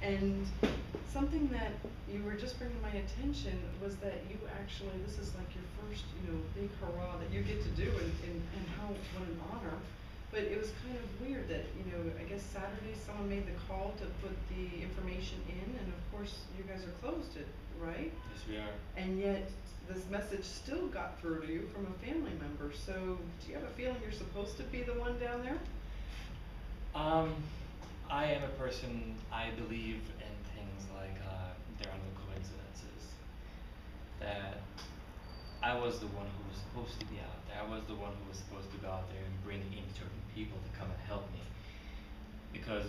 And something that you were just bringing my attention was that you actually, this is like your first, big hurrah that you get to do, and how, what an honor. But it was kind of weird that, I guess Saturday someone made the call to put the information in, and of course you guys are closed it, right? Yes, we are. And yet this message still got through to you from a family member. So do you have a feeling you're supposed to be the one down there? Um, I am a person, I believe in things like there are no coincidences. That I was the one who was supposed to be out there. I was the one who was supposed to go out there and bring in certain people to come and help me. Because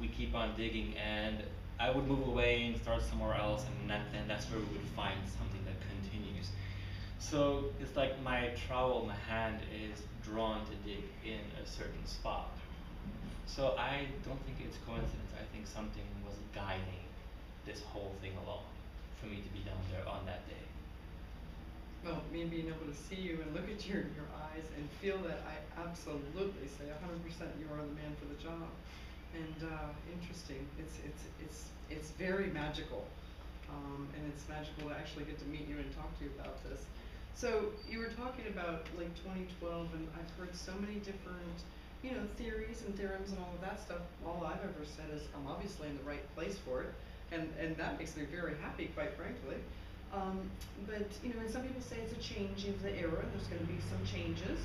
we keep on digging, and I would move away and start somewhere else, and then that's where we would find something that continues. So it's like my trowel, my hand is drawn to dig in a certain spot. So I don't think it's coincidence. I think something was guiding this whole thing along for me to be down there on that day. Well, me being able to see you and look at your eyes and feel that, I absolutely say 100% you are the man for the job. And interesting. It's very magical, and it's magical to actually get to meet you and talk to you about this. So you were talking about like 2012, and I've heard so many different, theories and theorems and all of that stuff. All I've ever said is I'm obviously in the right place for it, and that makes me very happy, quite frankly. But and some people say it's a change of the era. There's going to be some changes,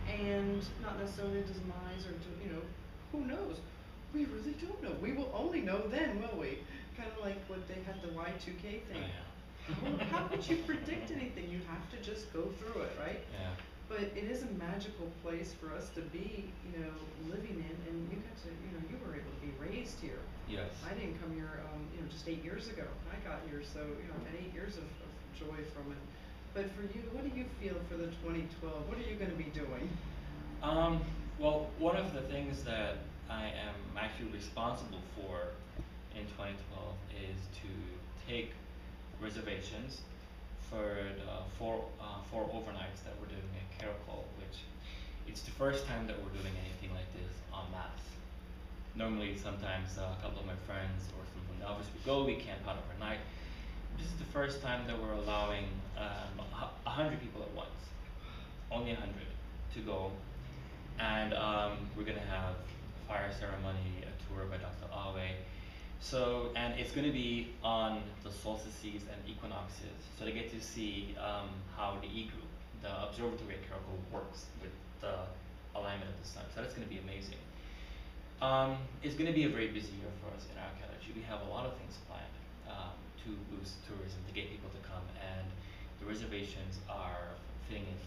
and not necessarily a demise or who knows? We really don't know. We will only know then, will we? Kind of like what they had the Y2K Oh thing. yeah. How could you predict anything? You have to just go through it, right? Yeah. But it is a magical place for us to be, living in, and you got to, you were able to be raised here. Yes. I didn't come here, just 8 years ago. I got here, so I've had 8 years of joy from it. But for you, what do you feel for the 2012? What are you going to be doing? Um, well, one of the things that I am actually responsible for in 2012 is to take reservations for the four overnights that we're doing at Caracol, which it's the first time that we're doing anything like this en masse. Normally, sometimes a couple of my friends or some from the office we go, we camp out overnight. This is the first time that we're allowing 100 people at once, only 100 to go, and we're gonna have a fire ceremony, a tour by Dr. Awe. So, and it's gonna be on the solstices and equinoxes, so they get to see how the E group, the observatory at Caracol, works with the alignment of the sun. So that's gonna be amazing. It's going to be a very busy year for us in archaeology. We have a lot of things planned to boost tourism, to get people to come, and the reservations are filling in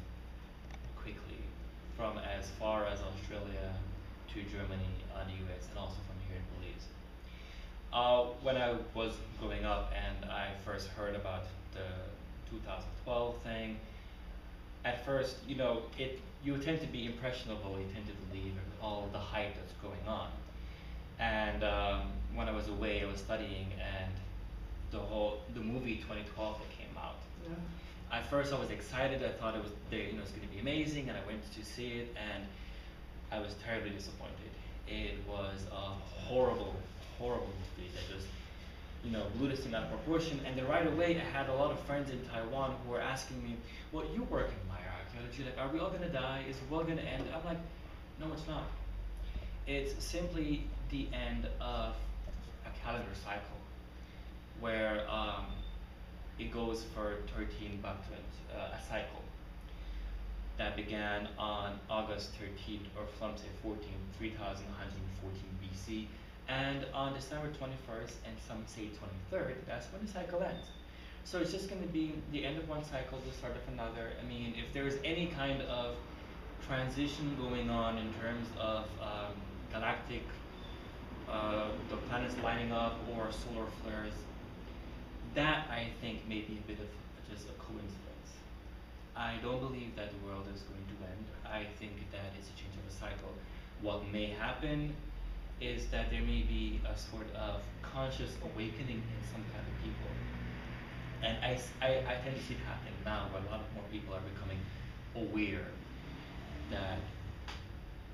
quickly from as far as Australia to Germany, the US, and also from here in Belize. When I was growing up and I first heard about the 2012 thing, at first, you tend to be impressionable. You tend to believe in all the hype that's going on. And when I was away, I was studying, and the movie 2012 that came out. Yeah. At first, I was excited. I thought it's going to be amazing, and I went to see it, and I was terribly disappointed. It was a horrible, horrible movie that just blew this thing out of proportion. And then right away, I had a lot of friends in Taiwan who were asking me, "Well, you work in Maya archaeology. Like, are we all gonna die? Is the world gonna end?" I'm like, "No, it's not. It's simply the end of a calendar cycle where it goes for 13 Baktun, a cycle that began on August 13th, or some say 14th, 3114 BC, and on December 21st, and some say 23rd, that's when the cycle ends. So it's just going to be the end of one cycle, the start of another. I mean, if there's any kind of transition going on in terms of galactic, the planets lining up, or solar flares, that I think may be a bit of just a coincidence. I don't believe that the world is going to end. I think that it's a change of a cycle. What may happen is that there may be a sort of conscious awakening in some kind of people. And I tend to see it happening now, where a lot more people are becoming aware that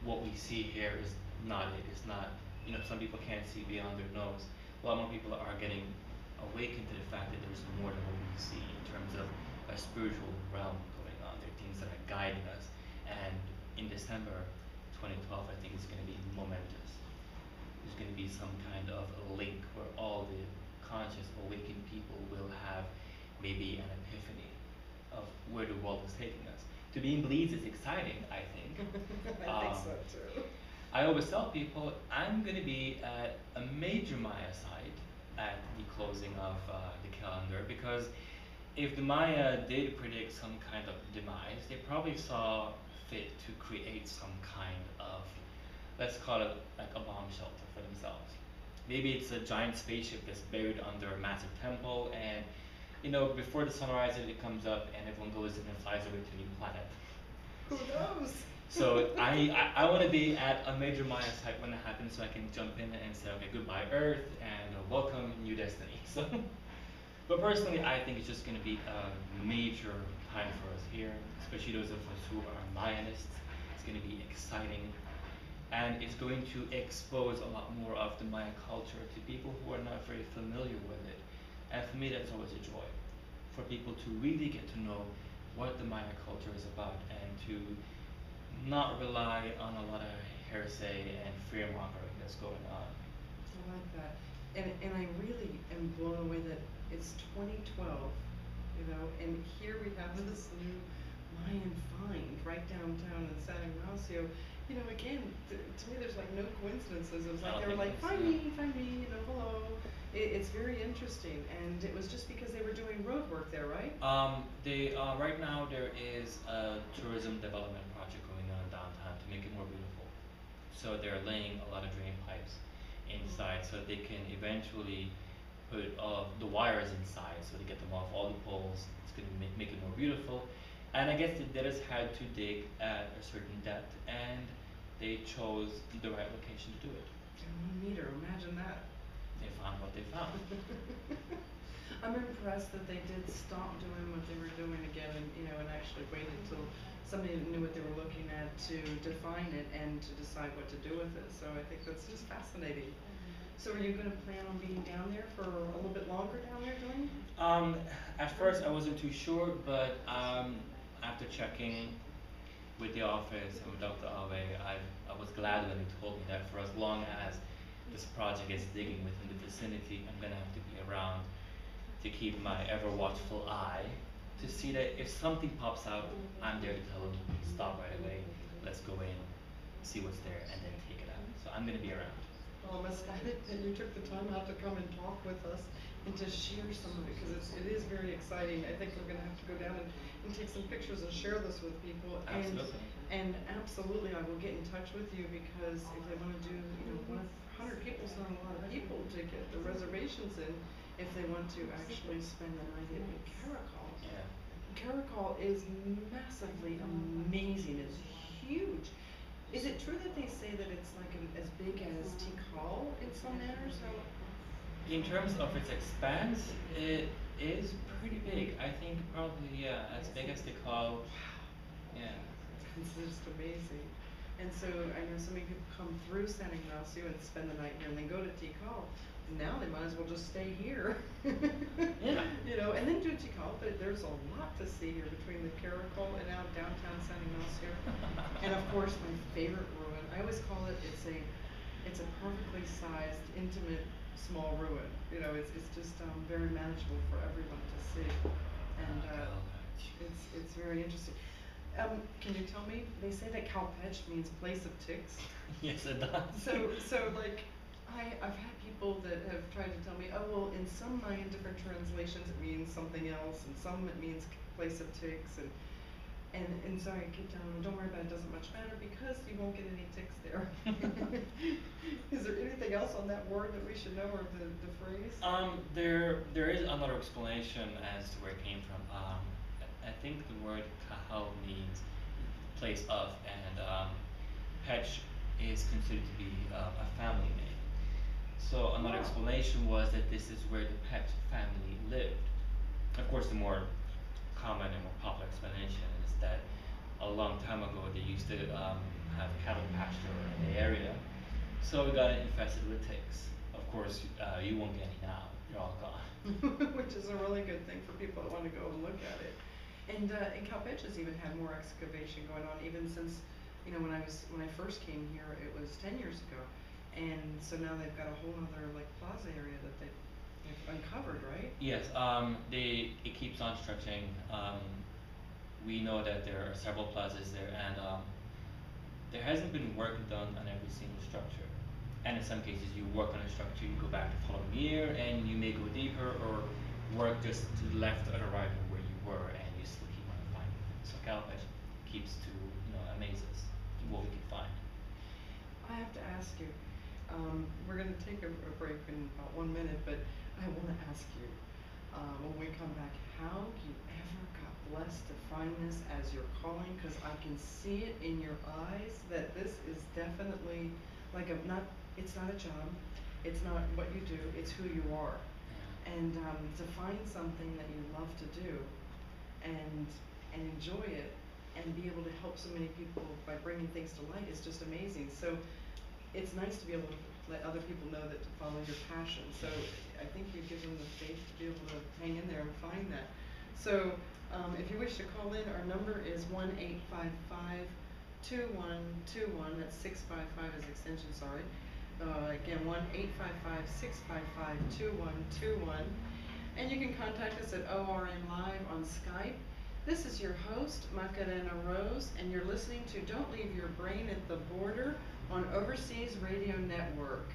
what we see here is not it. It's not, some people can't see beyond their nose. a lot more people are getting awakened to the fact that there's more than what we see in terms of a spiritual realm going on. There are things that are guiding us. And in December 2012, I think it's going to be momentous. There's going to be some kind of a link where all the conscious, awakened people will have maybe an epiphany of where the world is taking us. To be in Belize is exciting, I think. I think so too. I always tell people I'm going to be at a major Maya site at the closing of the calendar because if the Maya did predict some kind of demise, they probably saw fit to create some kind of, let's call it like a bomb shelter for themselves. Maybe it's a giant spaceship that's buried under a massive temple, and before the sun rises, it comes up, and everyone goes in and flies away to a new planet. Who knows? So I want to be at a major Maya site when it happens, so I can jump in and say, okay, goodbye Earth, and welcome new destiny. So, but personally, I think it's just going to be a major time for us here, especially those of us who are Mayanists. It's going to be exciting, and it's going to expose a lot more of the Maya culture to people who are not very familiar with it. And for me, that's always a joy, for people to really get to know what the Maya culture is about and to not rely on a lot of hearsay and fear mongering that's going on. I like that. And I really am blown away that it's 2012, and here we have this new Mayan find right downtown in San Ignacio. Again, to me, there's like no coincidences. It was like they were like, find me, hello. It's very interesting, and it was just because they were doing road work there, right? They right now there is a tourism development project going on downtown to make it more beautiful. So they're laying a lot of drain pipes inside, so they can eventually put all of the wires inside, so they get them off all the poles. It's going to make it more beautiful. And I guess they just had to dig at a certain depth, and they chose the right location to do it. 1 meter, imagine that. They found what they found. I'm impressed that they did stop doing what they were doing again and actually waited till somebody knew what they were looking at to define it and to decide what to do with it. So I think that's just fascinating. So are you going to plan on being down there for a little bit longer down there, Dwayne? At first I wasn't too sure, but after checking with the office and with Dr. Awe, I was glad when he told me that for as long as this project is digging within the vicinity, I'm gonna have to be around to keep my ever watchful eye to see that if something pops out, I'm there to tell them, stop right away, let's go in, see what's there, and then take it out. So I'm gonna be around. Well, I'm ecstatic that you took the time out to come and talk with us and to share some of it, because it is very exciting. I think we're going to have to go down and take some pictures and share this with people. Absolutely. And absolutely, I will get in touch with you, because if they want to do, 100 people is not a lot of people to get the reservations in if they want to actually spend the night in Caracol. Yeah. Caracol is massively amazing. It's huge. Is it true that they say that it's like as big as Tikal in some manners? In terms of its expanse, it is pretty big. I think probably, as big as the call. Yeah. It's just amazing. And so I know so many people come through San Ignacio and spend the night here and then go to Tikal. Now they might as well just stay here. Yeah. And then do Tikal, but there's a lot to see here between the Caracol and out downtown San Ignacio. And of course my favorite ruin, I always call it, it's a perfectly sized, intimate, small ruin. It's just very manageable for everyone to see. And it's very interesting. Can you tell me, they say that Calpech means place of ticks. Yes, it does. So like, I've had people that have tried to tell me, oh, well, in some Mayan different translations it means something else, and some it means place of ticks, and so I keep telling them, don't worry about it, doesn't much matter, because you won't get any ticks there. Is there anything else on that word that we should know, or the phrase? There is another explanation as to where it came from. I think the word kahal means place of, and Pech is considered to be a family name. So another explanation was that this is where the Pech family lived. Of course, the more common and more popular explanation is that a long time ago they used to have cattle pasture in the area, so we got it infested with ticks. Of course, you won't get any now. They're all gone. Which is a really good thing for people that wanna go and look at it. And Calpeche's even had more excavation going on, even since, you know, when I first came here, it was 10 years ago. And so now they've got a whole other like plaza area that they've uncovered, right? Yes, it keeps on stretching. We know that there are several plazas there, and there hasn't been work done on every single structure. And in some cases, you work on a structure, you go back the following year, and you may go deeper or work just to the left or the right of where you were, and you still keep on finding things. So Calpech keeps to, amaze us what we can find. I have to ask you, we're gonna take a break in about 1 minute, but I wanna ask you, when we come back, how you ever got blessed to find this as your calling? Cause I can see it in your eyes that this is definitely like it's not a job, it's not what you do, it's who you are. And to find something that you love to do and enjoy it and be able to help so many people by bringing things to light is just amazing. So it's nice to be able to let other people know that to follow your passion. So I think you give them the faith to be able to hang in there and find that. So if you wish to call in, our number is 1-855-2121. That's 655 is extension, sorry. Again, 1-855-655-2121. And you can contact us at ORN Live on Skype. This is your host, Macarena Rose, and you're listening to Don't Leave Your Brain at the Border on Overseas Radio Network.